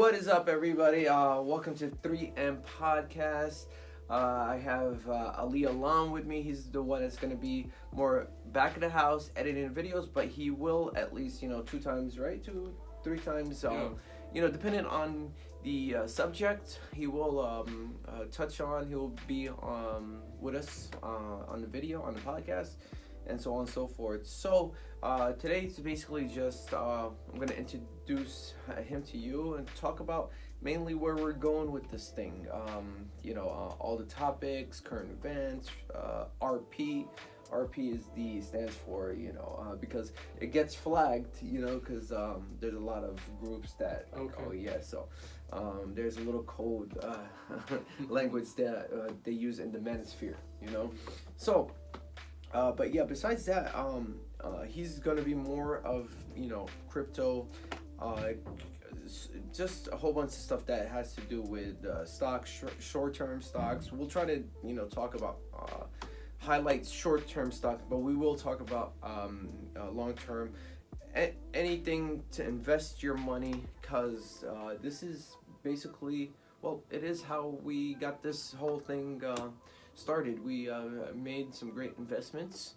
What is up, everybody? Welcome to 3M Podcast. I have Ali Alam with me. He's the one that's going to be more back of the house editing videos, but he will at least, two times, right? Three times, depending on the subject, he will touch on. He'll be with us on the video, on the podcast, and so on and so forth. So today it's basically just I'm going to introduce him to you and talk about mainly where we're going with this thing. All the topics, current events, RP. RP stands for, because it gets flagged, because there's a lot of groups that, there's a little code language that they use in the manosphere, So, but yeah, besides that, he's gonna be more of, crypto, just a whole bunch of stuff that has to do with stocks, short-term stocks. We'll try to, talk about highlight short-term stocks, but we will talk about long-term. Anything to invest your money, because this is basically, it is how we got this whole thing started. We made some great investments,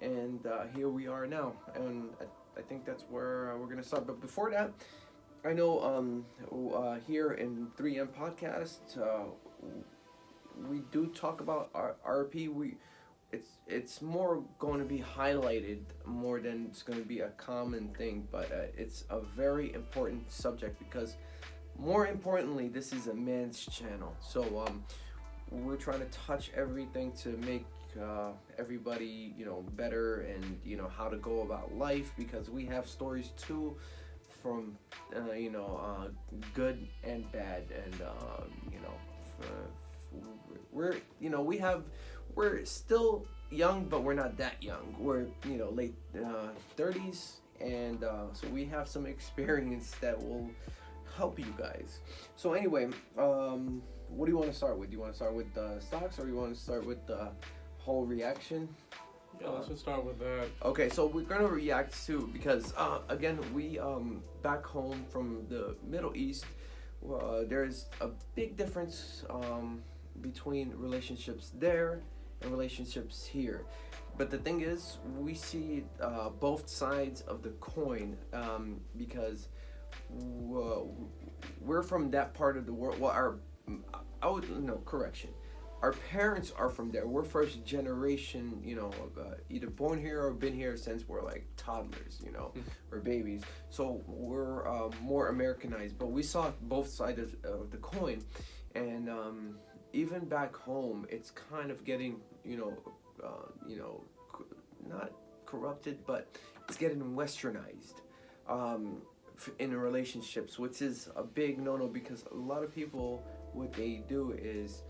and here we are now, and I think that's where we're going to start. But before that, I know here in 3M Podcast, we do talk about RP. It's more going to be highlighted more than it's going to be a common thing, but it's a very important subject because, more importantly, this is a man's channel. So we're trying to touch everything to make everybody, better, and how to go about life, because we have stories too from good and bad, and we're still young, but we're not that young. We're late 30s, and so we have some experience that will help you guys. So anyway, what do you want to start with? Do you want to start with the stocks, or do you want to start with the whole reaction? Yeah, let's just start with that. Okay, so we're gonna react to, because again, we back home from the Middle East, there's a big difference between relationships there and relationships here. But the thing is, we see both sides of the coin, because we're from that part of the world. Our parents are from there. We're first generation, either born here or been here since we're like toddlers, or babies. So we're more Americanized. But we saw both sides of the coin, and even back home, it's kind of getting, not corrupted, but it's getting westernized in relationships, which is a big no-no, because a lot of people, what they do is,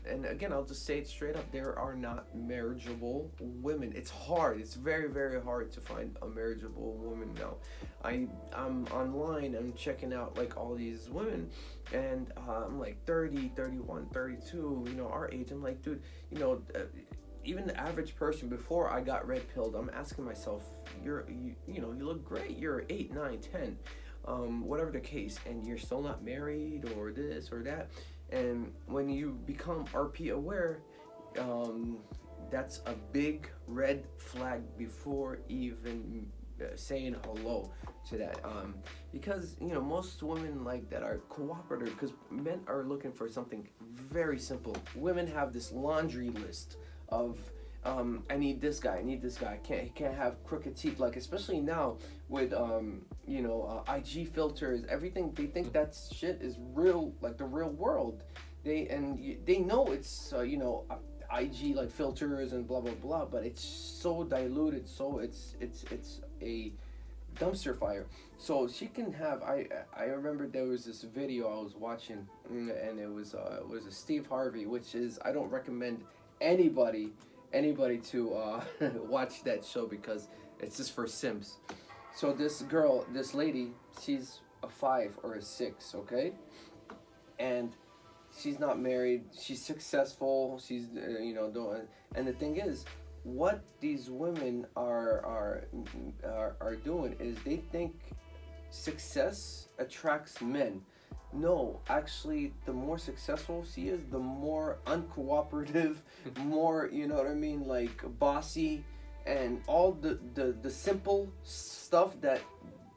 and again, I'll just say it straight up, there are not marriageable women. It's hard. It's very, very hard to find a marriageable woman now. I'm online, I'm checking out like all these women, and I'm like 30, 31, 32, our age. I'm like, dude, even the average person, before I got red pilled, I'm asking myself, you look great, you're 8, 9, 10, whatever the case, and you're still not married, or this or that. And when you become RP aware, that's a big red flag before even saying hello to that, because most women like that are cooperative, because men are looking for something very simple. Women have this laundry list of I need this guy, he can't have crooked teeth, like, especially now with IG filters, everything. They think that shit is real, like the real world. They know it's IG like filters and blah blah blah, but it's so diluted, so it's a dumpster fire. So she can have, I remember there was this video I was watching, and it was a Steve Harvey, which is, I don't recommend anybody to watch that show, because it's just for simps. So this lady, she's a 5 or a 6, okay, and she's not married, she's successful, she's doing, and the thing is, what these women are doing is, they think success attracts men. No, actually, the more successful she is, the more uncooperative, more, you know what I mean, like bossy, and all the simple stuff that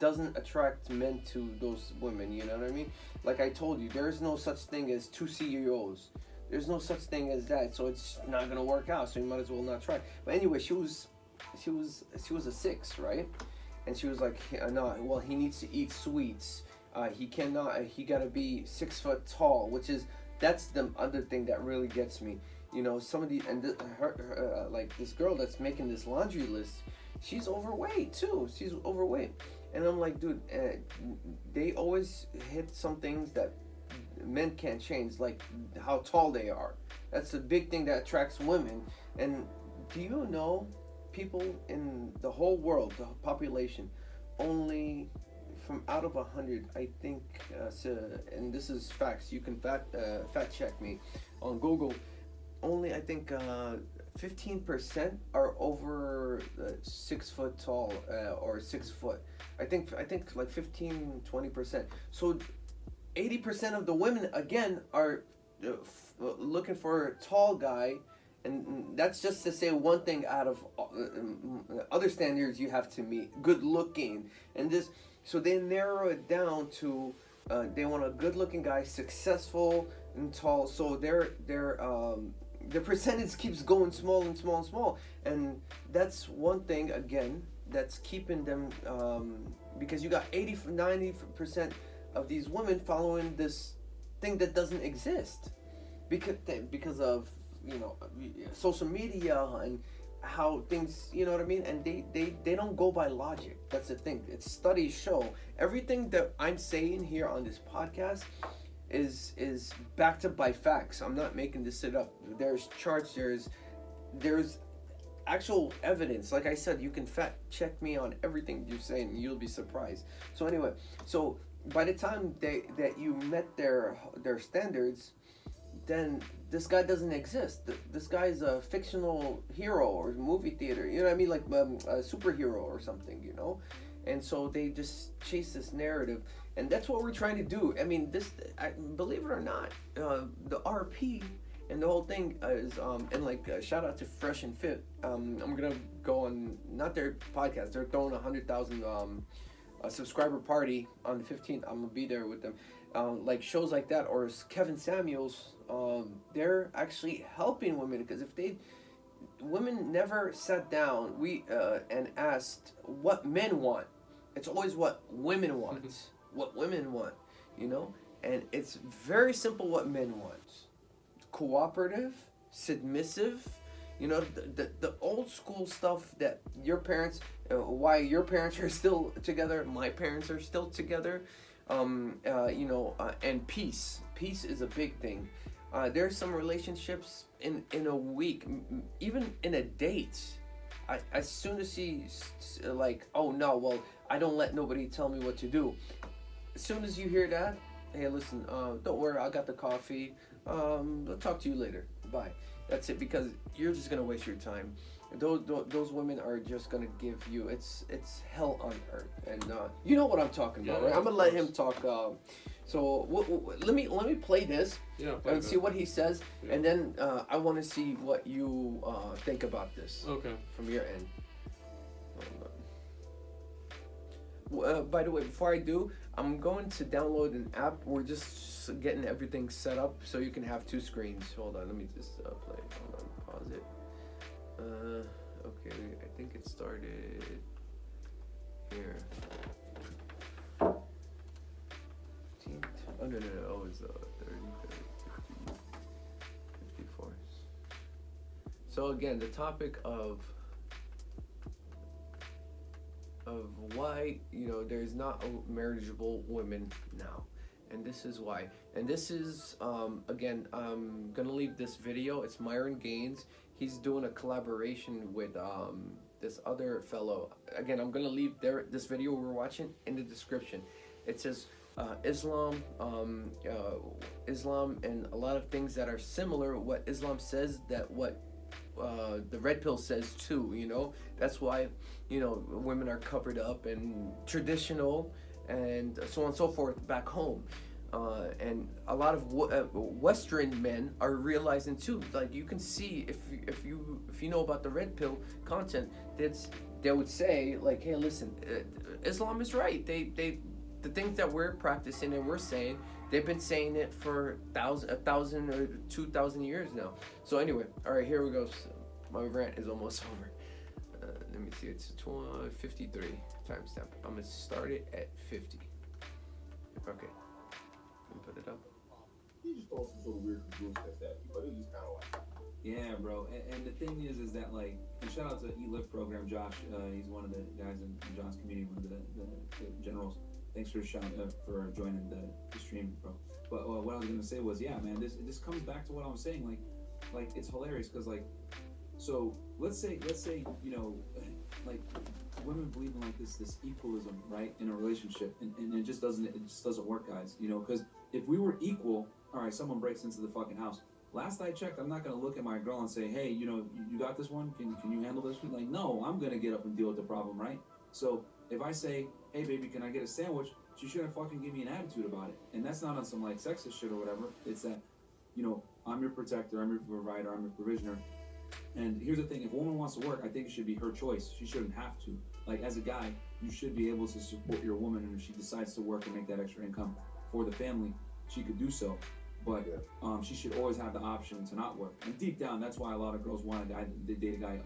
doesn't attract men to those women, you know what I mean? Like I told you, there is no such thing as two CEOs. There's no such thing as that, so it's not gonna work out. So you might as well not try. But anyway, she was a 6, right? And she was like, no, well, he needs to eat sweets. He cannot. He gotta be 6 foot tall, which is that's the other thing that really gets me. You know, some of the and her like this girl that's making this laundry list, she's overweight too. She's overweight, and I'm like, dude, they always hit some things that men can't change, like how tall they are. That's a big thing that attracts women. And do you know, people in the whole world, the population, only from out of 100, I think, and this is facts. You can fact check me on Google. Only I think 15% are over 6 foot tall or 6 foot. I think like 15-20%. So 80% of the women again are looking for a tall guy, and that's just to say one thing out of other standards you have to meet. Good looking, and this, so they narrow it down to they want a good looking guy, successful and tall. So their percentage keeps going small and small and small, and that's one thing again that's keeping them because you got 80-90% of these women following this thing that doesn't exist because of, you know, social media and how things, you know what I mean, and they don't go by logic. That's the thing. It's studies show everything that I'm saying here on this podcast is backed up by facts. I'm not making this shit up. There's charts, there's actual evidence. Like I said, you can fact check me on everything you're saying and you'll be surprised. So anyway, so by the time that you met their standards, then this guy doesn't exist. This guy's a fictional hero or movie theater. You know what I mean? Like a superhero or something, you know? And so they just chase this narrative. And that's what we're trying to do. I mean, believe it or not, the RP and the whole thing is, and like, shout out to Fresh and Fit. I'm going to go on, not their podcast, they're throwing 100,000 a subscriber party on the 15th. I'm gonna be there with them. Like shows like that, or Kevin Samuels, they're actually helping women, because women never sat down and asked what men want. It's always what women want. What women want, you know, and it's very simple what men want: cooperative, submissive. You know, the old school stuff that your parents, why your parents are still together, my parents are still together, you know, and peace. Peace is a big thing. There's some relationships in a week, even in a date. As soon as she's like, oh no, well, I don't let nobody tell me what to do. As soon as you hear that, hey, listen, don't worry, I got the coffee. I'll talk to you later. Bye. That's it, because you're just gonna waste your time. Those women are just gonna give you, it's hell on earth, and you know what I'm talking about, right? I'm gonna let him talk. So let me play this and see what he says, and then I want to see what you think about this. Okay. From your end. By the way, before I do, I'm going to download an app. We're just getting everything set up so you can have 2 screens. Hold on, let me just play. Hold on, pause it. Okay, I think it started here. Oh, no, oh, it's 30, 50, 54. So again, the topic of why, you know, there's not marriageable women now, and this is why. And this is again, I'm gonna leave this video. It's Myron Gaines. He's doing a collaboration with this other fellow. Again, I'm gonna leave this video we're watching in the description. It says Islam and a lot of things that are similar. What Islam says, that what the red pill says too, you know. That's why, you know, women are covered up and traditional, and so on and so forth back home. And a lot of Western men are realizing too. Like you can see if you know about the red pill content, they would say like, hey, listen, Islam is right. They the things that we're practicing and we're saying, they've been saying it for a thousand or 2,000 years now. So anyway, all right, here we go. So my rant is almost over. Let me see. It's 53 timestamp. I'm gonna start it at 50. Okay. Put it up. He just throw some sort of weird conclusions at you, but it's just kind of like. Yeah, bro. And the thing is that like, and shout out to E-Lift program, Josh. He's one of the guys in John's community, one of the generals. Thanks for for joining the stream, bro. But what I was gonna say was, yeah, man, this comes back to what I was saying. Like it's hilarious because like, so let's say you know, like women believe in like this equalism, right, in a relationship, and it just doesn't work, guys. You know, because if we were equal, all right, someone breaks into the fucking house. Last I checked, I'm not gonna look at my girl and say, hey, you know, you got this one? Can you handle this one? Like, no, I'm gonna get up and deal with the problem, right? So if I say, hey, baby, can I get a sandwich? She shouldn't fucking give me an attitude about it. And that's not on some like sexist shit or whatever. It's that, you know, I'm your protector, I'm your provider, I'm your provisioner. And here's the thing: if a woman wants to work, I think it should be her choice. She shouldn't have to. Like as a guy, you should be able to support your woman, and if she decides to work and make that extra income for the family, she could do so. But she should always have the option to not work. And deep down, that's why a lot of girls want a guy, they date a guy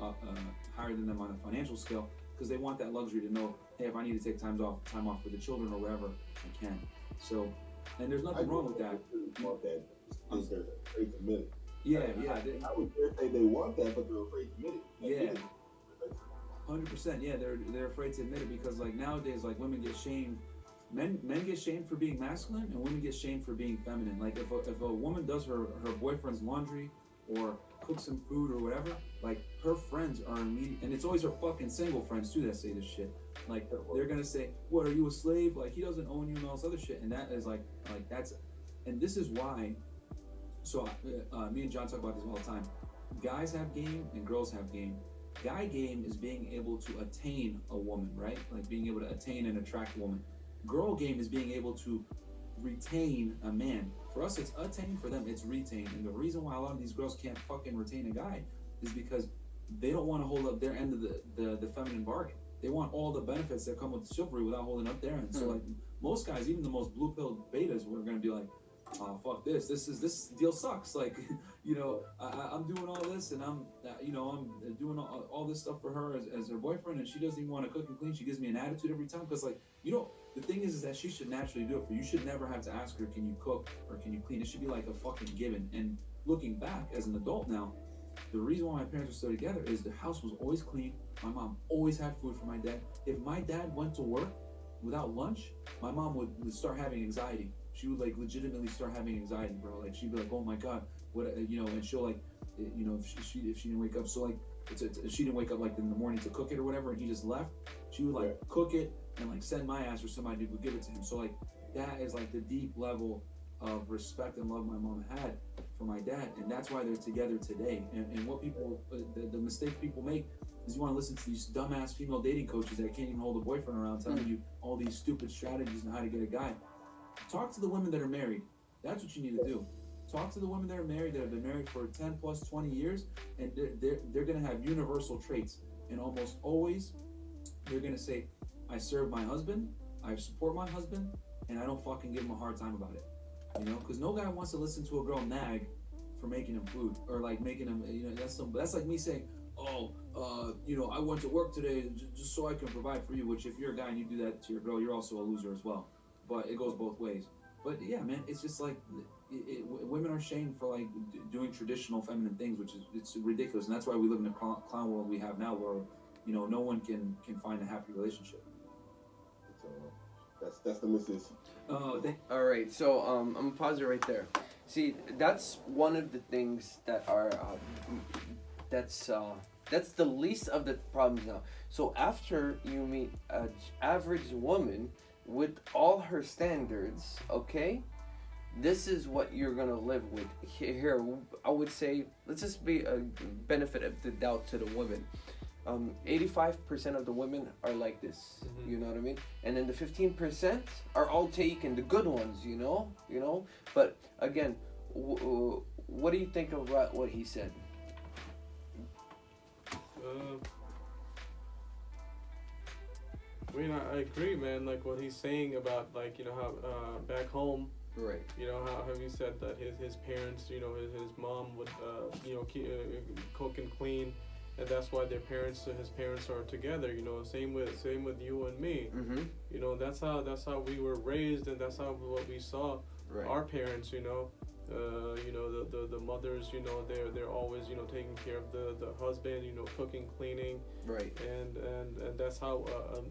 higher than them on a financial scale, because they want that luxury to know, hey, if I need to take time off for the children or whatever, I can. So, and there's nothing wrong with that. Want that? Because they're afraid to admit it. Yeah. I would dare say they want that, but they're afraid to admit it. Yeah. 100%. Yeah, they're afraid to admit it because like nowadays, like women get shamed. Men get shamed for being masculine, and women get shamed for being feminine. Like if a woman does her boyfriend's laundry or cooks some food or whatever, like her friends are immediate, and it's always her fucking single friends too that say this shit. Like they're gonna say, "What, are you a slave? Like he doesn't own you and all this other shit." And that is like that's, and this is why. So me and John talk about this all the time. Guys have game and girls have game. Guy game is being able to attain a woman, right? Like being able to attain and attract a woman. Girl game is being able to retain a man. For us, it's attain. For them, it's retain. And the reason why a lot of these girls can't fucking retain a guy is because they don't want to hold up their end of the feminine bargain. They want all the benefits that come with chivalry without holding up their end. So like most guys, even the most blue pill betas, we're gonna be like, oh fuck this deal sucks. Like, you know, I'm doing all this and I'm doing all this stuff for her as her boyfriend, and she doesn't even want to cook and clean. She gives me an attitude every time because like, you know, the thing is that she should naturally do it for you. You should never have to ask her, can you cook or can you clean? It should be like a fucking given. And looking back as an adult now, the reason why my parents were still together is the house was always clean. My mom always had food for my dad. If my dad went to work without lunch, my mom would start having anxiety. She would like legitimately start having anxiety, bro. Like she'd be like, "Oh my god, what?" You know, and she'll like, you know, if she didn't wake up, so like, if she didn't wake up like in the morning to cook it or whatever, and he just left, she would like cook it and like send my ass or somebody to give it to him. So like that is like the deep level of respect and love my mom had for my dad, and that's why they're together today. And what people, the mistake people make is you want to listen to these dumbass female dating coaches that can't even hold a boyfriend around telling you all these stupid strategies on how to get a guy. Talk to the women that are married. That's what you need to do. Talk to the women that are married, that have been married for 10 plus 20 years, and they're going to have universal traits. And almost always, they're going to say, I serve my husband, I support my husband, and I don't fucking give him a hard time about it. You know, because no guy wants to listen to a girl nag for making him food, or like making him, you know, that's like me saying, oh, you know, I went to work today just so I can provide for you, which if you're a guy and you do that to your girl, you're also a loser as well. But it goes both ways. But yeah, man, it's just like women are shamed for like doing traditional feminine things, which is it's ridiculous, and that's why we live in the clown world we have now, where you know no one can find a happy relationship. So that's the message. All right, so I'm gonna pause it right there. See, that's one of the things that are that's the least of the problems now. So after you meet an average woman with all her standards, okay, this is what you're gonna live with. Here, I would say, let's just be a benefit of the doubt to the women. 85% of the women are like this. Mhm. You know what I mean? And then the 15% are all taken, the good ones. You know. But again, what do you think about what he said? I mean, I agree, man. Like what he's saying about, like, you know, how back home, Right. you know, how he said that his parents, you know, his mom would, you know, cook and clean, and that's why his parents are together. You know, same with you and me. Mm-hmm. You know, that's how we were raised, and that's what we saw Right. our parents. You know, the mothers, you know, they're always, you know, taking care of the husband, you know, cooking, cleaning, Right. and that's how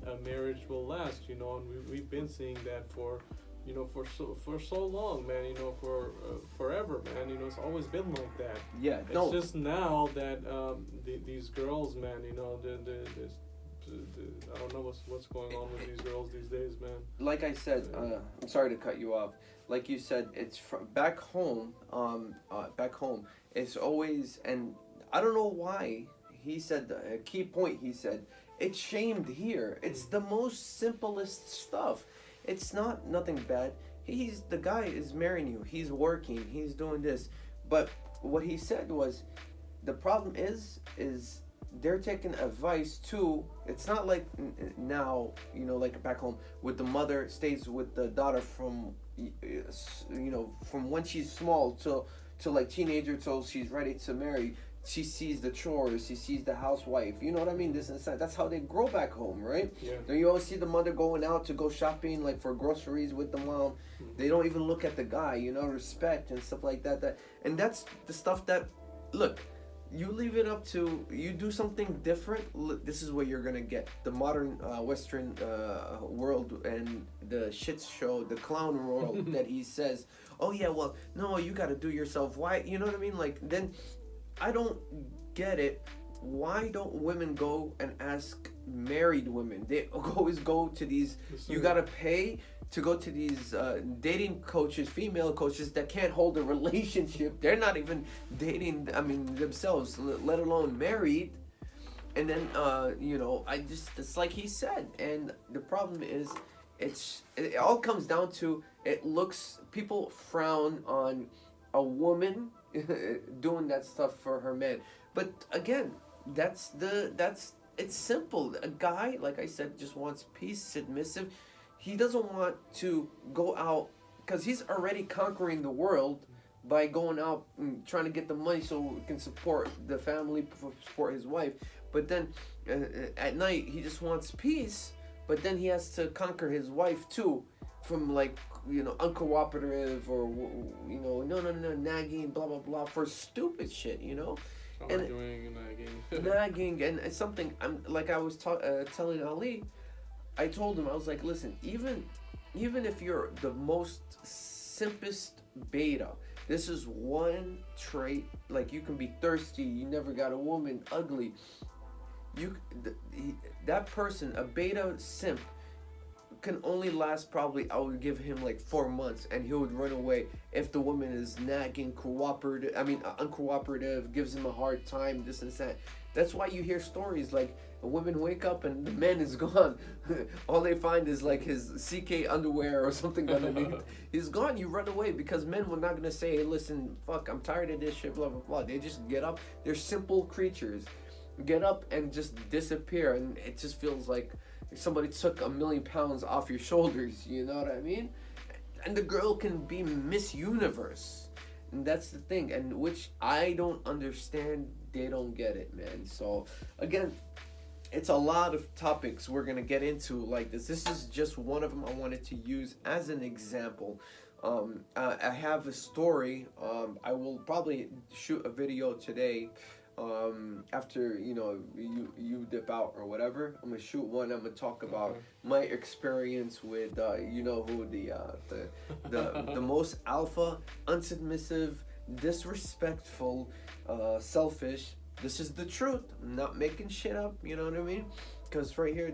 a marriage will last, you know. And we've been seeing that for, you know, for so long, man, you know, for forever, man, you know. It's always been like that. Yeah. It's No. just now that these girls, man, you know, I don't know what's going on with these girls these days, man. Like I said, I'm sorry to cut you off. Like you said, it's back home. Back home, it's always, and I don't know why. He said a key point. He said it's shamed here. It's the most simplest stuff. It's not nothing bad. The guy is marrying you. He's working. He's doing this. But what he said was, the problem is they're taking advice too. It's not like now, you know, like back home, with the mother stays with the daughter from, you know, from when she's small to like teenager till she's ready to marry. She sees the chores, she sees the housewife, you know what I mean, this and that. That's how they grow back home, right? Yeah. Then you always see the mother going out to go shopping, like for groceries with the mom. They don't even look at the guy, you know, respect and stuff like that. And that's the stuff that, look, you leave it up to, you do something different, this is what you're gonna get. The modern Western world and the shit show, the clown world that he says, oh yeah, well, no, you gotta do yourself. Why, you know what I mean? Like, then, I don't get it. Why don't women go and ask married women? They always go to these, you gotta pay to go to these dating coaches, female coaches that can't hold a relationship. They're not even dating, I mean, themselves, let alone married. And then, you know, it's like he said. And the problem is, it all comes down to, people frown on a woman doing that stuff for her man. But again, it's simple. A guy, like I said, just wants peace, submissive. He doesn't want to go out, because he's already conquering the world by going out and trying to get the money so he can support the family, support his wife. But then at night, he just wants peace, but then he has to conquer his wife too, from like, you know, uncooperative or, you know, no, nagging, blah, blah, blah, for stupid shit, you know? Arguing and nagging. Nagging, and it's something, I was telling Ali, I told him, I was like, listen, even if you're the most simplest beta, this is one trait, like, you can be thirsty, you never got a woman, ugly, that person, a beta simp, can only last probably, I would give him like 4 months, and he would run away if the woman is nagging, uncooperative, gives him a hard time, this and that. That's why you hear stories like women wake up and the man is gone. All they find is like his CK underwear or something underneath. He's gone. You run away, because men were not gonna say, hey, listen, fuck, I'm tired of this shit, blah blah blah. They just get up. They're simple creatures. Get up and just disappear, and it just feels like somebody took 1 million pounds off your shoulders, you know what I mean? And the girl can be Miss Universe, and that's the thing, and which I don't understand. They don't get it, man. So again, it's a lot of topics we're gonna get into like this. This is just one of them I wanted to use as an example. I have a story. I will probably shoot a video today. After, you know, you dip out or whatever, I'm gonna shoot one. I'm gonna talk about my experience with you know who, the most alpha, unsubmissive, disrespectful, selfish. This is the truth. I'm not making shit up, you know what I mean? because right here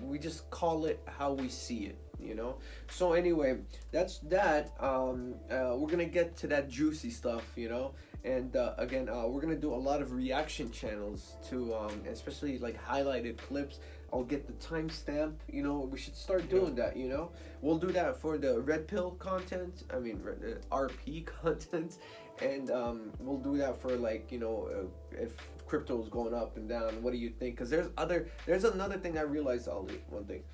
we just call it how we see it, you know. So anyway, that's that. We're gonna get to that juicy stuff, you know. And again, we're gonna do a lot of reaction channels to, especially like highlighted clips. I'll get the timestamp. You know, we should start doing that. You know, we'll do that for the red pill content. I mean, RP content, and we'll do that for, like, you know, if crypto is going up and down. What do you think? Because there's another thing I realized, Ali. One thing.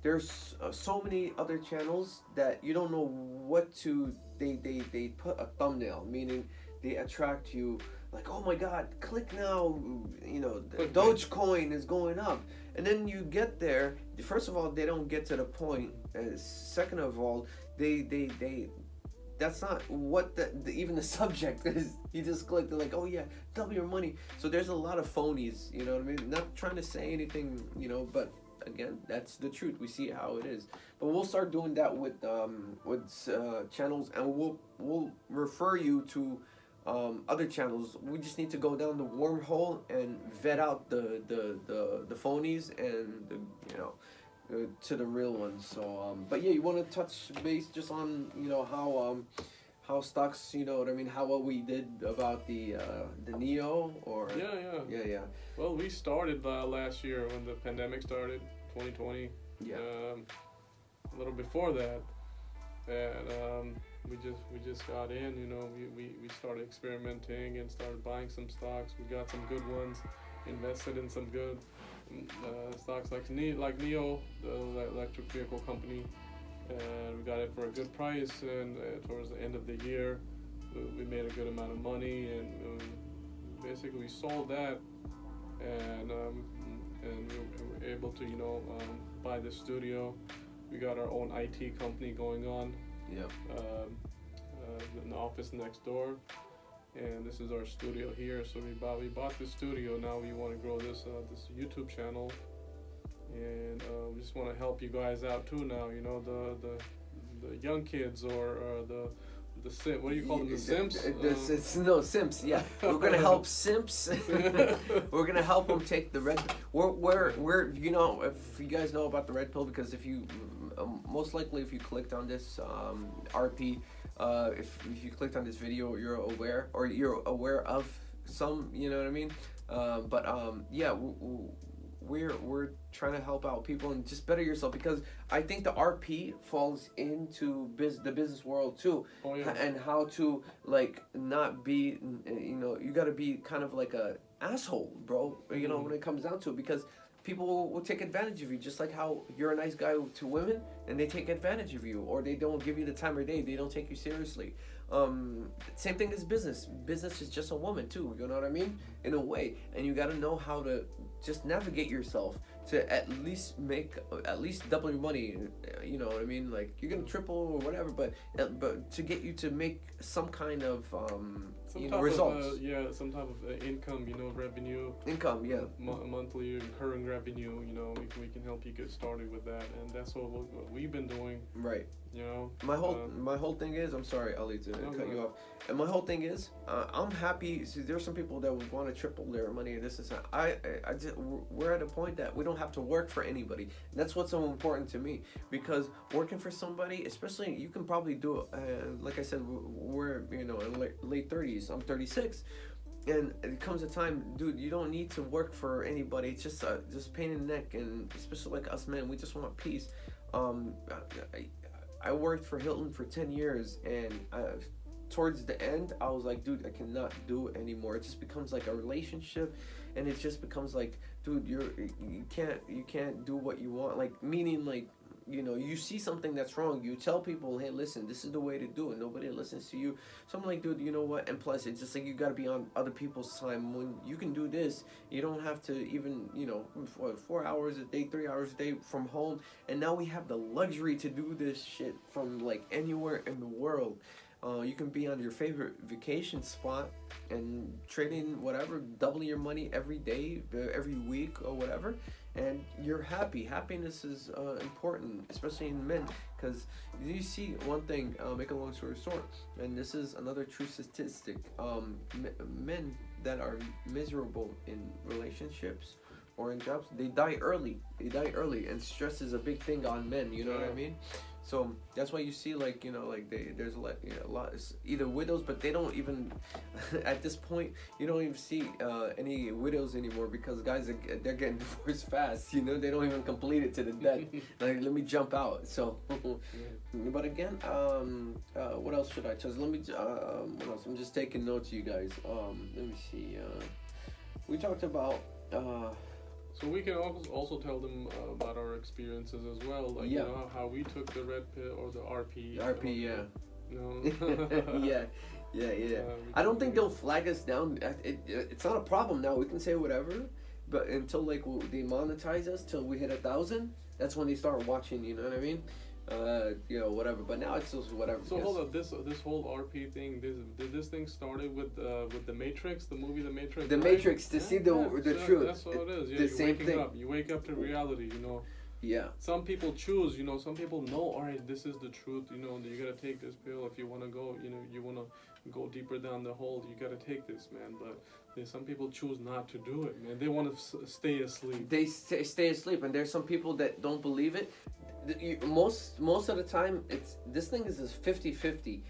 There's so many other channels that you don't know what to. They put a thumbnail, meaning they attract you, like, oh my god, click now, you know, Dogecoin is going up. And then you get there, first of all, they don't get to the point. Second of all, they that's not what even the subject is. You just click, they're like, oh yeah, double your money. So there's a lot of phonies, you know what I mean? Not trying to say anything, you know, but again, that's the truth. We see how it is. But we'll start doing that with channels, and we'll refer you to other channels. We just need to go down the wormhole and vet out the phonies and the, you know, to the real ones. So but yeah, you want to touch base just on, you know, how stocks, you know what I mean, how well we did about the Neo, or yeah. Well, we started last year when the pandemic started, 2020. Yeah. A little before that, and we just got in. You know, we started experimenting and started buying some stocks. We got some good ones, invested in some good stocks like Neo, the electric vehicle company, and we got it for a good price. And towards the end of the year, we made a good amount of money, and basically we sold that, and we were able to, you know, buy the studio. We got our own IT company going on. Yep. An office next door, and this is our studio here. So we bought the studio. Now we want to grow this YouTube channel, and we just want to help you guys out too. Now, you know, the young kids, or the what do you call them, the simps? No, simps. Yeah, we're gonna help simps. We're gonna help them take the red. We're you know, if you guys know about the red pill, because if you most likely if you clicked on this RP, if you clicked on this video, you're aware of some, you know what I mean. Yeah, we're trying to help out people and just better yourself, because I think the RP falls into the business world too. Oh, yeah. And how to, like, not be, you know, you got to be kind of like a asshole, bro, you know, when it comes down to it, because people will take advantage of you, just like how you're a nice guy to women and they take advantage of you, or they don't give you the time of day, they don't take you seriously. Same thing as business is just a woman too, you know what I mean, in a way. And you got to know how to just navigate yourself to at least double your money, you know what I mean. Like, you're gonna triple or whatever, but to get you to make some kind of you know, results. Some type of income, you know, revenue. Income, yeah. Monthly recurring revenue, you know, we can help you get started with that, and that's what we've been doing. Right. You know, my whole thing is, I'm sorry, Ali, to cut you off. And my whole thing is, I'm happy. See, there's some people that would want to triple their money, and this is we're at a point that we don't have to work for anybody. And that's what's so important to me, because working for somebody, especially, you can probably do it. Like I said, we're, you know, in late 30s. I'm 36. And it comes a time, dude, you don't need to work for anybody. It's just pain in the neck, and especially like us men, we just want peace. I worked for Hilton for 10 years, and towards the end, I was like, dude, I cannot do it anymore. It just becomes like a relationship, and it just becomes like, dude, you can't do what you want. Like, meaning, like, you know, you see something that's wrong, you tell people, hey, listen, this is the way to do it. Nobody listens to you. So I'm like, dude, you know what? And plus, it's just like, you got to be on other people's time. When you can do this, you don't have to even, you know, 4 hours a day, 3 hours a day from home. And now we have the luxury to do this shit from, like, anywhere in the world. You can be on your favorite vacation spot and trading whatever, doubling your money every day, every week, or whatever, and you're happy. Happiness is important, especially in men, because you see one thing, make a long story short, and this is another true statistic, men that are miserable in relationships orange jobs, they die early. They die early, and stress is a big thing on men. You know what I mean? So that's why you see, like, you know, like there's a lot, you know, a lot, it's either widows, but they don't even at this point you don't even see any widows anymore, because guys are, they're getting divorced fast. You know, they don't even complete it to the death. Like, let me jump out. So, but again, what else should I choose? Let me what else? I'm just taking notes, you guys. Let me see. We talked about. So we can also tell them about our experiences as well, like, you know, how we took the red pill or the RP. RP, you know. Yeah. I don't think they'll flag us down. It's not a problem now. We can say whatever, but until like they monetize us till we hit 1,000, that's when they start watching. You know what I mean? You know, whatever. But now it's just whatever. So hold up, this whole RP thing, did this thing started with the Matrix, the movie The Matrix? The right? Matrix, to see the truth. That's what it is. Yeah, the you're same waking thing. up. You wake up to reality. You know. Yeah. Some people choose. You know. Some people know. All right, this is the truth. You know. You gotta take this pill if you wanna go. You know. You wanna go deeper down the hole. You gotta take this, man. But some people choose not to do it, man. They want to stay asleep. They stay asleep, and there's some people that don't believe it. Most of the time, this thing is 50-50.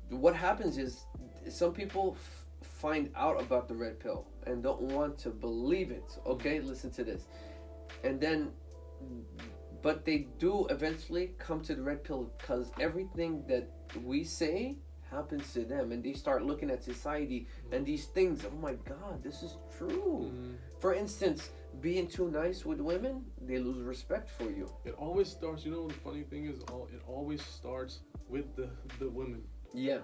What happens is some people find out about the red pill and don't want to believe it. Okay, listen to this, and then, but they do eventually come to the red pill, because everything that we say happens to them, and they start looking at society and these things. Oh my God, this is true. For instance, being too nice with women, they lose respect for you. It always starts. You know, the funny thing is, it always starts with the women. Yeah.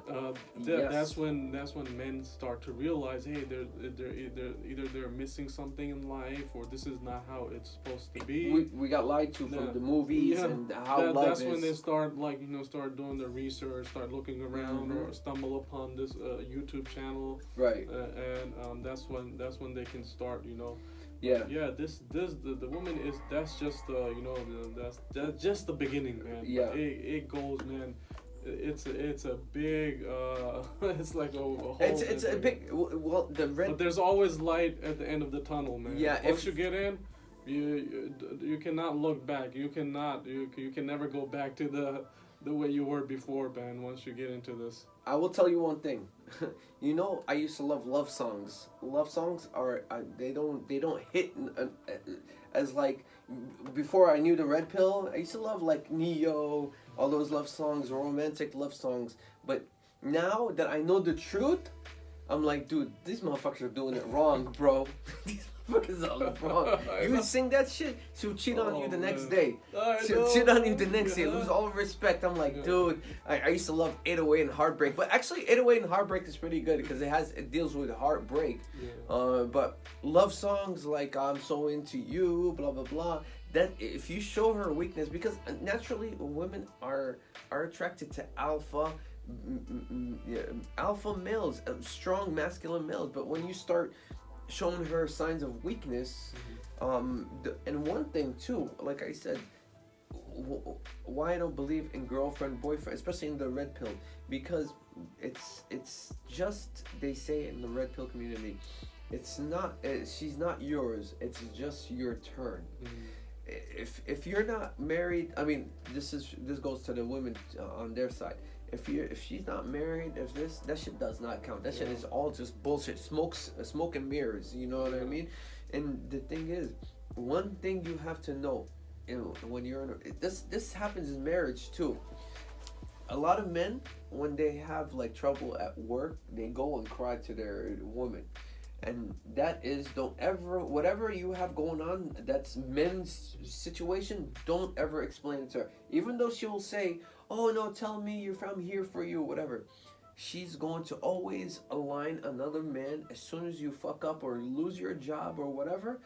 Yes. That's when men start to realize, hey, either they're missing something in life, or this is not how it's supposed to be. We got lied to from the movies and how love that's is. when they start, like, you know, start doing their research, start looking around, or stumble upon this YouTube channel. Right. And that's when they can start, you know. Yeah. Yeah. The woman is, that's just you know, that's just the beginning, man. Yeah. It goes, man. It's a big it's like a whole. It's a big, well, the red. But there's always light at the end of the tunnel, man. Yeah. Once you get in, you cannot look back. You can never go back to the way you were before, man. Once you get into this. I will tell you one thing. You know, I used to love songs. Love songs are they don't hit as like before I knew the red pill. I used to love like Neo, all those love songs, romantic love songs. But now that I know the truth, I'm like, dude, these motherfuckers are doing it wrong, bro. These motherfuckers are wrong. You would sing that shit, she'll cheat on you the next day. She'll cheat on you the next day. Lose all respect. I'm like, dude, I used to love 808 and Heartbreak. But actually, 808 and Heartbreak is pretty good because it deals with heartbreak. Yeah. But love songs like I'm So Into You, blah, blah, blah. That if you show her weakness, because naturally women are attracted to alpha males, strong masculine males. But when you start showing her signs of weakness, and one thing too, like I said, why I don't believe in girlfriend boyfriend, especially in the red pill, because it's just, they say in the red pill community, it's not, she's not yours, it's just your turn. If you're not married, I mean, this goes to the women on their side. If she's not married, that shit does not count. That shit is all just bullshit, smoke and mirrors. You know what I mean? And the thing is, one thing you have to know, when you're in this happens in marriage too. A lot of men, when they have like trouble at work, they go and cry to their woman. And that is, don't ever, whatever you have going on, that's men's situation, don't ever explain it to her. Even though she will say, oh no, tell me I'm here for you, whatever. She's going to always align another man as soon as you fuck up or lose your job or whatever.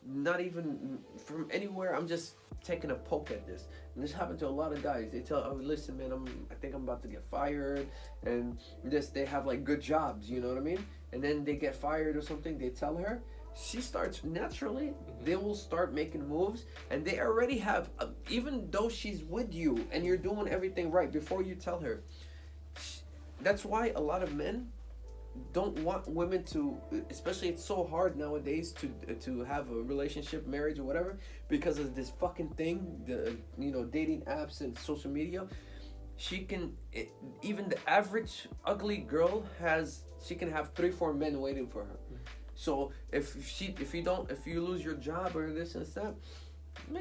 Not even from anywhere, I'm just taking a poke at this. And this happened to a lot of guys. They tell, oh, listen, man, I think I'm about to get fired. And they have like good jobs, you know what I mean? And then they get fired or something, they tell her, she starts naturally, they will start making moves, and they already have, even though she's with you and you're doing everything right before you tell her. That's why a lot of men, don't want women to, especially it's so hard nowadays to have a relationship, marriage or whatever, because of this fucking thing, the dating apps and social media. Even the average ugly girl she can have 3-4 men waiting for her. So if you lose your job or this and that,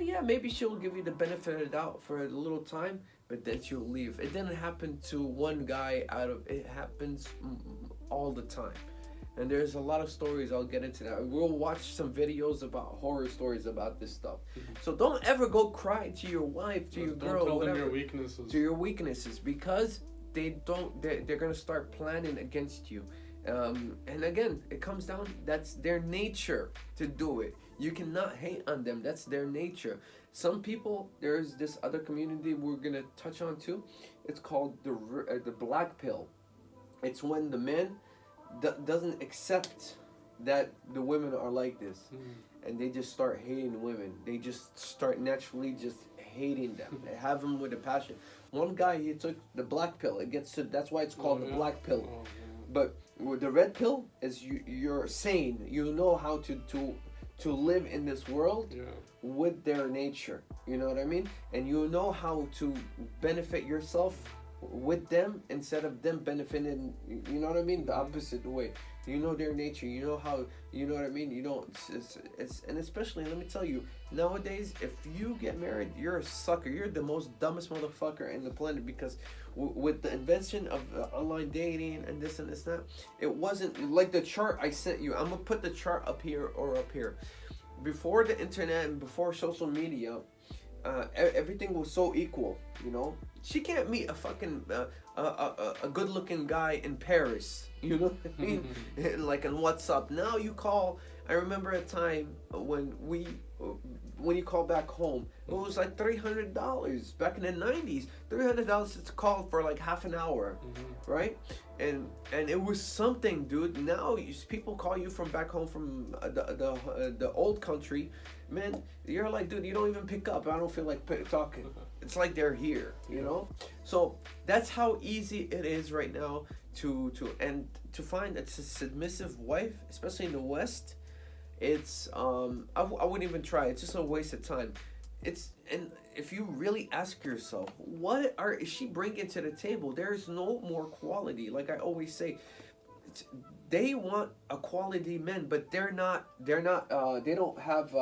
yeah, maybe she'll give you the benefit of the doubt for a little time, but then she'll leave. It didn't happen to one guy it happens all the time. And there's a lot of stories. I'll get into that. We'll watch some videos about horror stories about this stuff. So don't ever go cry to your wife, to your girl, don't tell whatever, them your weaknesses. to your weaknesses, because they're gonna start planning against you. And again, it comes down, that's their nature to do it. You cannot hate on them. That's their nature. Some people, there's this other community we're gonna touch on too. It's called the black pill. It's when the man doesn't accept that the women are like this, and they just start hating women. They just start naturally just hating them. They have them with a passion. One guy, he took the black pill. That's why it's called the black pill. Oh, yeah. But with the red pill is you're sane. You know how to live in this world with their nature. You know what I mean? And you know how to benefit yourself with them instead of them benefiting. You know what I mean? The opposite way. You know their nature. You know how. You know what I mean? You don't. It's and especially, let me tell you, nowadays, if you get married, you're a sucker. You're the most dumbest motherfucker in the planet, because with the invention of online dating and this and this and that, it wasn't like the chart I sent you. I'm gonna put the chart up here or up here. Before the internet and before social media, everything was so equal. You know, she can't meet a fucking a good-looking guy in Paris. You know what I mean? Like, and what's up? Now you call. I remember a time when you call back home, it was like $300 back in the 90s. $300 to call for like half an hour, right? And it was something, dude. Now people call you from back home from the old country, man. You're like, dude, you don't even pick up. I don't feel like talking. It's like they're here, you know. So that's how easy it is right now to find a submissive wife, especially in the West. It's I wouldn't even try. It's just a waste of time. And if you really ask yourself, what is she bringing to the table? There's no more quality. Like I always say, they want a quality men, but they're not. They don't have.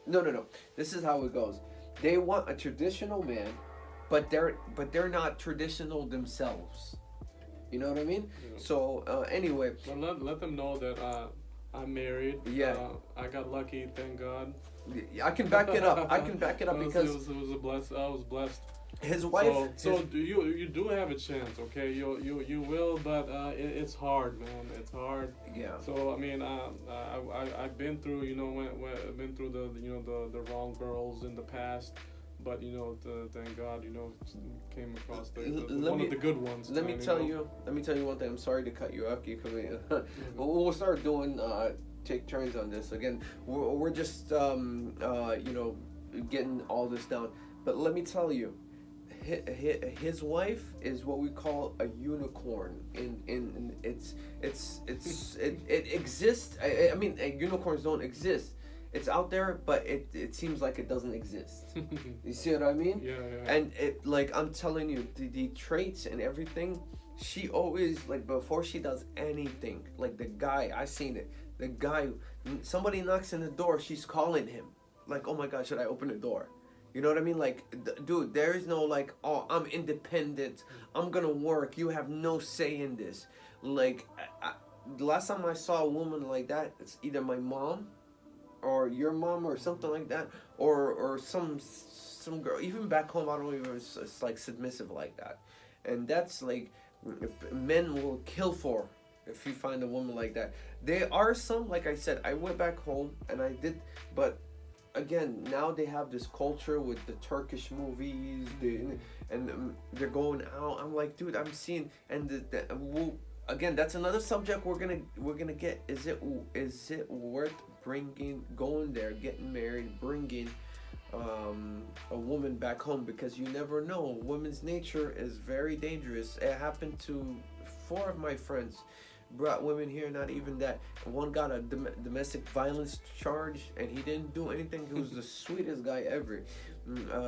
No. This is how it goes. They want a traditional man, but they're not traditional themselves. You know what I mean? Yeah. So anyway. But let them know that I'm married. Yeah. I got lucky, thank God. I can back it up. Because it was a bless. I was blessed. His wife. So do you do have a chance? Okay, you will, but it's hard, man. It's hard. Yeah. So I mean, I've been through, when I've been through the wrong girls in the past. But thank God, came across one of the good ones. Let me tell you one thing. I'm sorry to cut you off. We'll start doing take turns on this again. We're just getting all this down. But let me tell you, his wife is what we call a unicorn. It exists. I mean, unicorns don't exist. It's out there, but it seems like it doesn't exist. You see what I mean? Yeah. And I'm telling you, the traits and everything, she always, like, before she does anything, like the guy, I seen it. The guy, somebody knocks on the door, she's calling him. Like, oh my God, should I open the door? You know what I mean? Like, dude, there is no like, oh, I'm independent. I'm gonna work. You have no say in this. Like, the last time I saw a woman like that, it's either my mom or your mom or something like that, or some girl. Even back home, I don't even. It's like submissive like that, and that's like men will kill for if you find a woman like that. There are some, like I said, I went back home and I did, but again, now they have this culture with the Turkish movies, and they're going out. I'm like, dude, I'm seeing, and again, that's another subject we're gonna get. Is it worth going there, getting married, bringing a woman back home? Because you never know. Women's nature is very dangerous. It happened to 4 of my friends. brought women here. Not even that. One got a domestic violence charge, and he didn't do anything. He was the sweetest guy ever.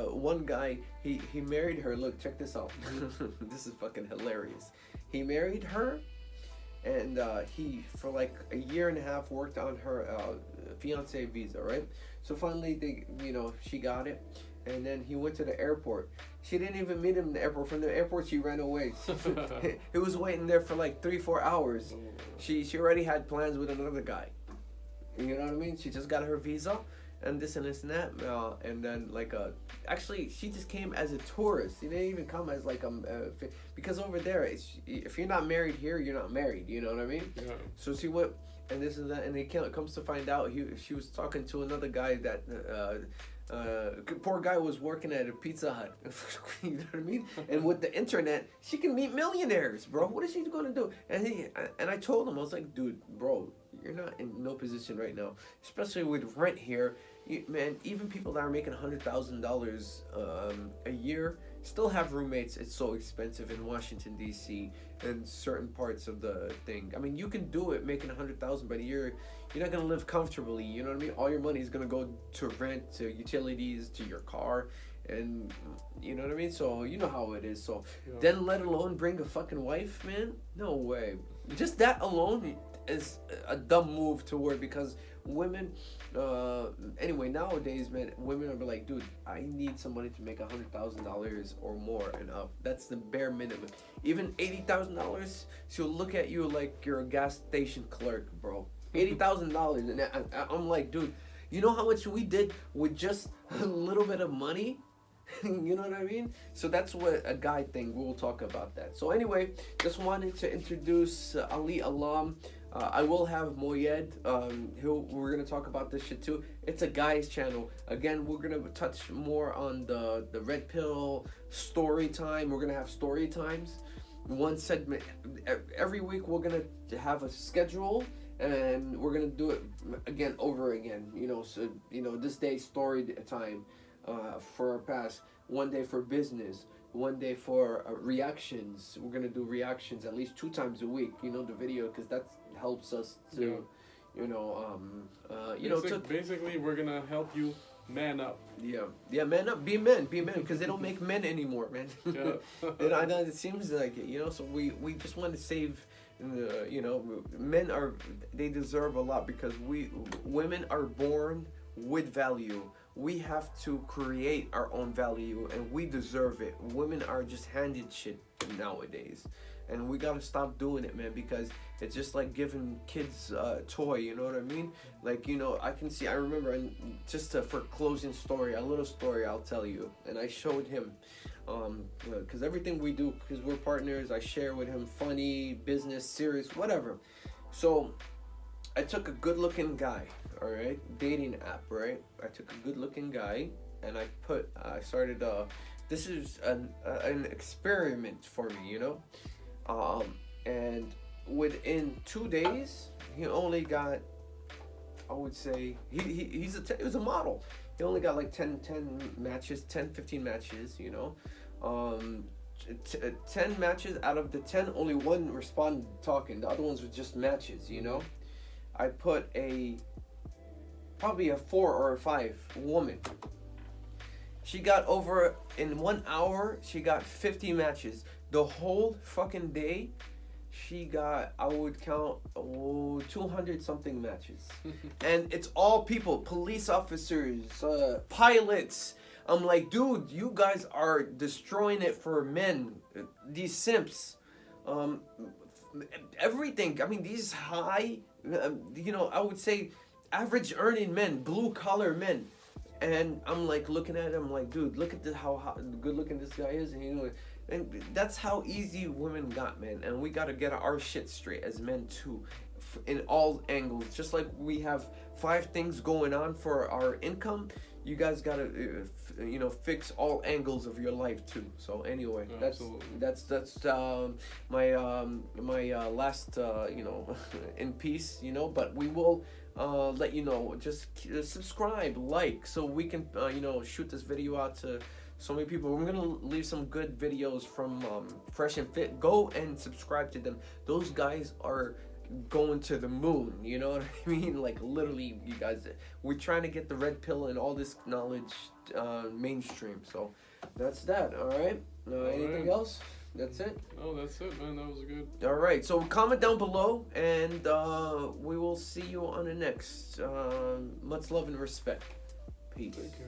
One guy, he married her. Look, check this out. This is fucking hilarious. He married her, and he for like a year and a half worked on her fiance visa, right? So finally, she got it, and then he went to the airport. She didn't even meet him in the airport. From the airport, she ran away. He was waiting there for like 3-4 hours. She already had plans with another guy. You know what I mean? She just got her visa, and this and this and that, and then actually she just came as a tourist. She didn't even come as like because over there, if you're not married here, you're not married. You know what I mean? Yeah. So she went, and this and that, and he comes to find out she was talking to another guy that poor guy was working at a Pizza Hut. You know what I mean? And with the internet, she can meet millionaires, bro. What is she gonna do? And I told him, I was like, dude, bro, you're not in no position right now, especially with rent here. Man, even people that are making $100,000 a year still have roommates. It's so expensive in Washington D.C. and certain parts of the thing. I mean, you can do it making $100,000, but you're not gonna live comfortably. You know what I mean? All your money is gonna go to rent, to utilities, to your car, and you know what I mean. So you know how it is. So then, let alone bring a fucking wife, man. No way. Just that alone is a dumb move toward, because women anyway nowadays, man, women are like, dude, I need somebody to make $100,000 or more and up. That's the bare minimum. Even $80,000, she'll look at you like you're a gas station clerk, bro. $80,000, and I'm like, dude, you know how much we did with just a little bit of money? You know what I mean? So that's what a guy thing. We'll talk about that. So anyway, just wanted to introduce Ali Alam. I will have Moyed. We're gonna talk about this shit too. It's a guy's channel. Again, we're gonna touch more on the red pill story time. We're gonna have story times. One segment every week. We're gonna have a schedule, and we're gonna do it again over again. So this day story time for our past. One day for business. One day for reactions. We're gonna do reactions at least 2 times a week. The video, because that helps us to, basically we're gonna help you man up. Yeah, man up, be men, because they don't make men anymore, man. Yeah. I know it seems like it, so we just want to save. Men they deserve a lot, because women are born with value. We have to create our own value, and we deserve it. Women are just handed shit nowadays, and we gotta stop doing it, man, because it's just like giving kids a toy. You know what I mean? Like, I remember, and just for closing story, a little story I'll tell you. And I showed him, because everything we do, because we're partners, I share with him funny, business, serious, whatever. So I took a good-looking guy, all right, dating app, right? I took a good-looking guy, and I started. This is an experiment for me, and within 2 days, he only got, I would say, he was a model. He only got like 10 matches, 15 matches, 10 matches out of the 10, only one responded talking. The other ones were just matches, I put probably a 4 or a 5 woman. She got over, in 1 hour, she got 50 matches. The whole fucking day, she got, I would count, 200 something matches. And it's all people, police officers, pilots. I'm like, dude, you guys are destroying it for men. These simps. Everything. I mean, these high, I would say average earning men, blue collar men. And I'm like looking at him like, dude, look at how good looking this guy is. And that's how easy women got, man. And we got to get our shit straight as men too, in all angles. Just like we have 5 things going on for our income, you guys got to, fix all angles of your life too. So anyway, that's my last, in peace, but we will let you know. Just subscribe, like, so we can, shoot this video out to so many people. We're gonna leave some good videos from Fresh and Fit. Go and subscribe to them. Those guys are going to the moon. You know what I mean? Like literally, you guys, we're trying to get the red pill and all this knowledge mainstream. So that's that. All right. Anything right. else? That's it. No, that's it, man. That was good. All right. So comment down below, and we will see you on the next. Much love and respect. Peace. Take care.